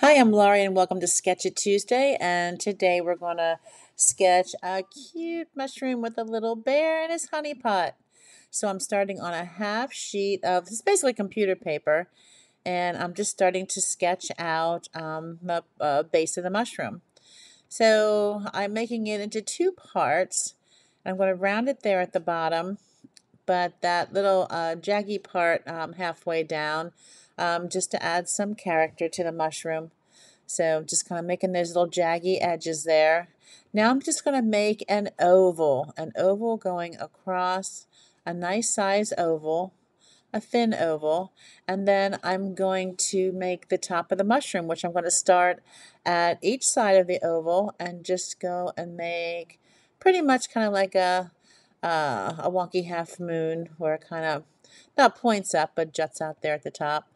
Hi, I'm Laurie and welcome to Sketch It Tuesday, and today we're going to sketch a cute mushroom with a little bear and his honey pot. So I'm starting on a half sheet of, this is basically computer paper, and I'm just starting to sketch out the base of the mushroom. So I'm making it into two parts. I'm going to round it there at the bottom, but that little jaggy part halfway down, just to add some character to the mushroom. So just kind of making those little jaggy edges there. Now I'm just going to make an oval going across, a nice size oval, a thin oval, and then I'm going to make the top of the mushroom, which I'm going to start at each side of the oval and just go and make pretty much kind of like a wonky half moon where it kind of not points up but juts out there at the top.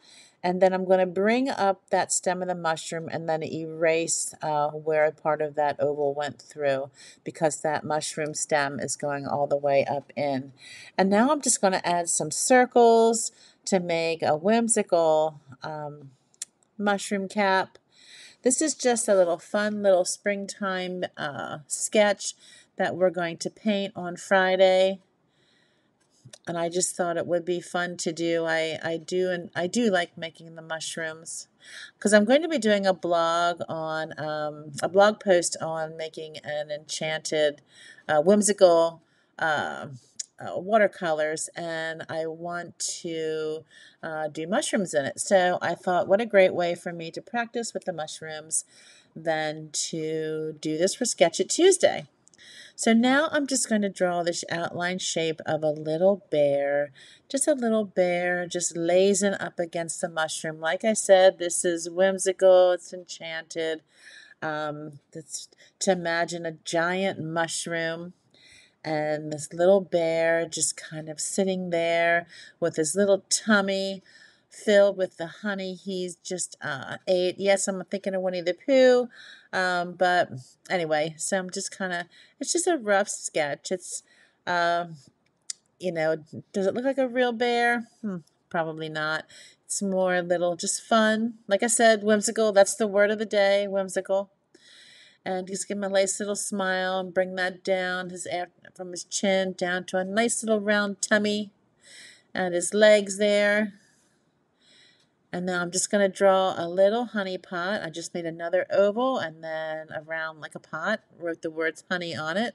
And then I'm going to bring up that stem of the mushroom and then erase where part of that oval went through, because that mushroom stem is going all the way up in. And now I'm just going to add some circles to make a whimsical mushroom cap. This is just a little fun little springtime sketch that we're going to paint on Friday. And I just thought it would be fun to do. I do like making the mushrooms, because I'm going to be doing a blog post on making an enchanted, whimsical watercolors, and I want to do mushrooms in it. So I thought, what a great way for me to practice with the mushrooms than to do this for Sketch It Tuesday. So now I'm just going to draw this outline shape of a little bear. Just a little bear just lazing up against the mushroom. Like I said, this is whimsical, it's enchanted. It's to imagine a giant mushroom and this little bear just kind of sitting there with his little tummy filled with the honey he's just ate. Yes, I'm thinking of Winnie the Pooh, but anyway, so I'm just kind of, it's just a rough sketch. It's, you know, does it look like a real bear? Probably not. It's more a little just fun. Like I said, whimsical. That's the word of the day, whimsical. And just give him a nice little smile and bring that down from his chin down to a nice little round tummy and his legs there. And now I'm just going to draw a little honey pot. I just made another oval and then a round like a pot. Wrote the words honey on it.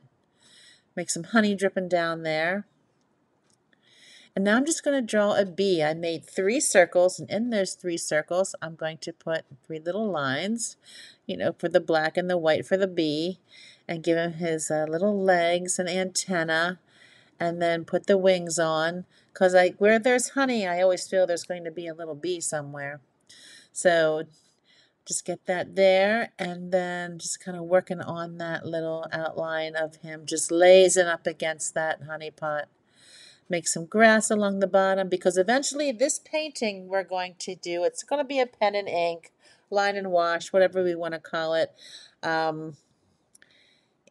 Make some honey dripping down there. And now I'm just going to draw a bee. I made 3 circles, and in those 3 circles I'm going to put 3 little lines, for the black and the white for the bee, and give him his little legs and antenna, and then put the wings on, because where there's honey, I always feel there's going to be a little bee somewhere. So just get that there, and then just kind of working on that little outline of him just lazing up against that honey pot. Make some grass along the bottom, because eventually this painting we're going to do, it's going to be a pen and ink, line and wash, whatever we want to call it.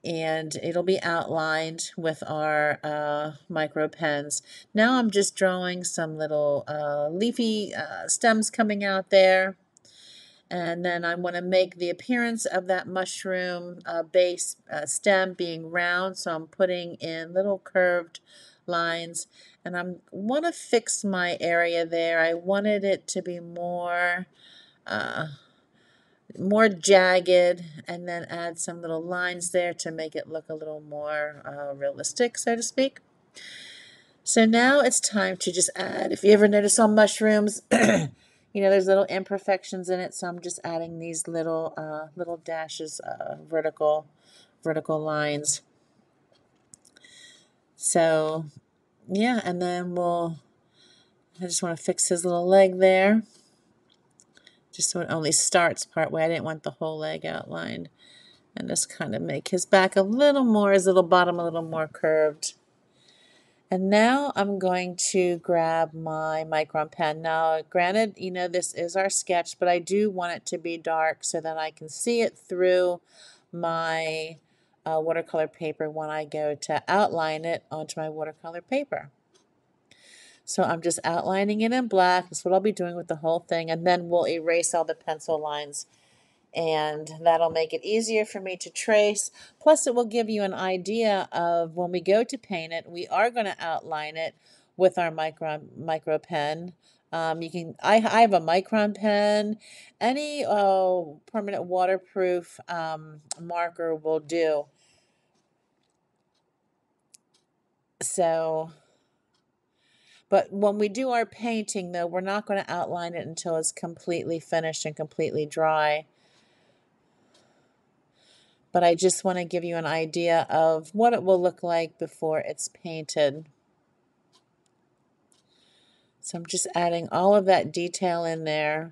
And it'll be outlined with our micro pens. Now I'm just drawing some little leafy stems coming out there. And then I want to make the appearance of that mushroom base stem being round, so I'm putting in little curved lines, and I want to fix my area there. I wanted it to be more jagged, and then add some little lines there to make it look a little more realistic, so to speak. So now it's time to just add, if you ever notice on mushrooms, there's little imperfections in it, so I'm just adding these little dashes, vertical lines. So yeah, and then I just want to fix his little leg there, just so it only starts part way. I didn't want the whole leg outlined. And just kind of make his back a little more, his little bottom a little more curved. And now I'm going to grab my micron pen. Now, granted, this is our sketch, but I do want it to be dark so that I can see it through my watercolor paper when I go to outline it onto my watercolor paper. So I'm just outlining it in black. That's what I'll be doing with the whole thing, and then we'll erase all the pencil lines and that'll make it easier for me to trace. Plus, it will give you an idea of when we go to paint it, we are going to outline it with our micro pen. I have a micron pen. Any permanent waterproof marker will do. So, but when we do our painting, though, we're not going to outline it until it's completely finished and completely dry. But I just want to give you an idea of what it will look like before it's painted. So I'm just adding all of that detail in there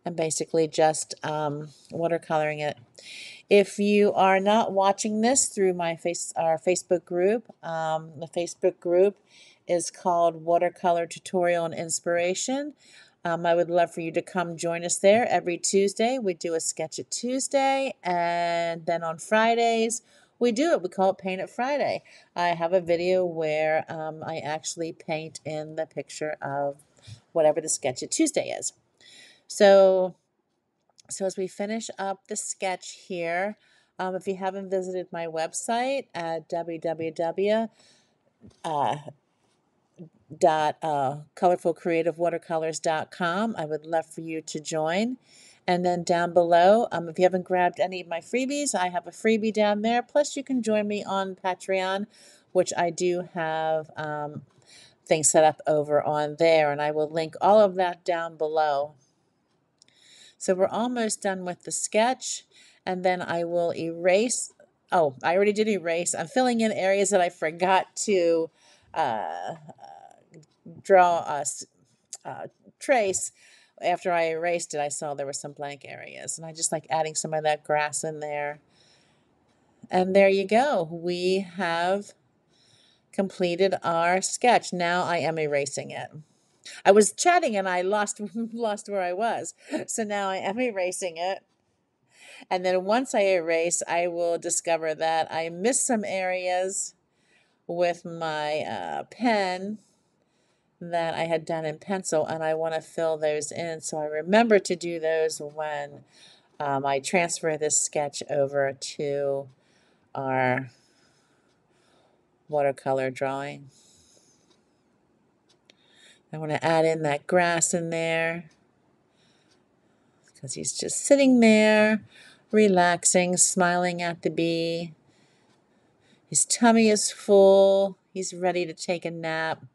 and basically just watercoloring it. If you are not watching this through our Facebook group, the Facebook group is called Watercolor Tutorial and Inspiration. I would love for you to come join us there every Tuesday. We do a Sketch It Tuesday, and then on Fridays, we call it Paint It Friday. I have a video where I actually paint in the picture of whatever the Sketch It Tuesday is. So as we finish up the sketch here, if you haven't visited my website at www.colorfulcreativewatercolors.com, I would love for you to join. And then down below, if you haven't grabbed any of my freebies, I have a freebie down there. Plus, you can join me on Patreon, which I do have things set up over on there. And I will link all of that down below. So we're almost done with the sketch, and then I will erase. Oh, I already did erase. I'm filling in areas that I forgot to trace. After I erased it, I saw there were some blank areas, and I just like adding some of that grass in there. And there you go. We have completed our sketch. Now I am erasing it. I was chatting and I lost where I was. So now I am erasing it. And then once I erase, I will discover that I missed some areas with my pen that I had done in pencil, and I want to fill those in. So I remember to do those when I transfer this sketch over to our watercolor drawing. I want to add in that grass in there because he's just sitting there, relaxing, smiling at the bee. His tummy is full. He's ready to take a nap.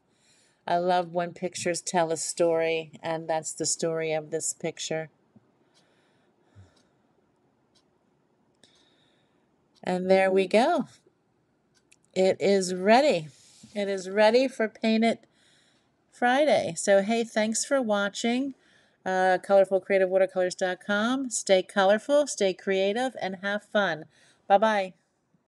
I love when pictures tell a story, and that's the story of this picture. And there we go. It is ready. It is ready for Paint It Friday. So, hey, thanks for watching. ColorfulCreativeWatercolors.com. Stay colorful, stay creative, and have fun. Bye-bye.